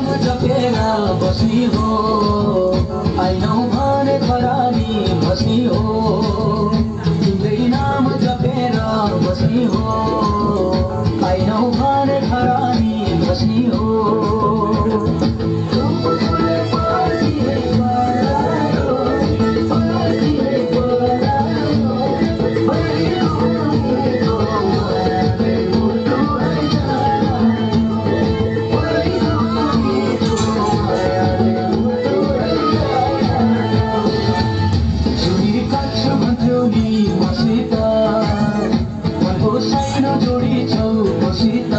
नाम जपेर बसी हो आइनौ भने खरानी बसी हो तिम्रै नाम जपेर बसी हो आइनौ भने खरानी बसी हो साइनो जोडी छौ मसित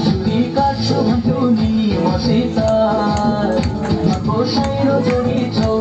जुडी काट्छु भन्थ्यौ नि मसित मको साइनो जोडी छौ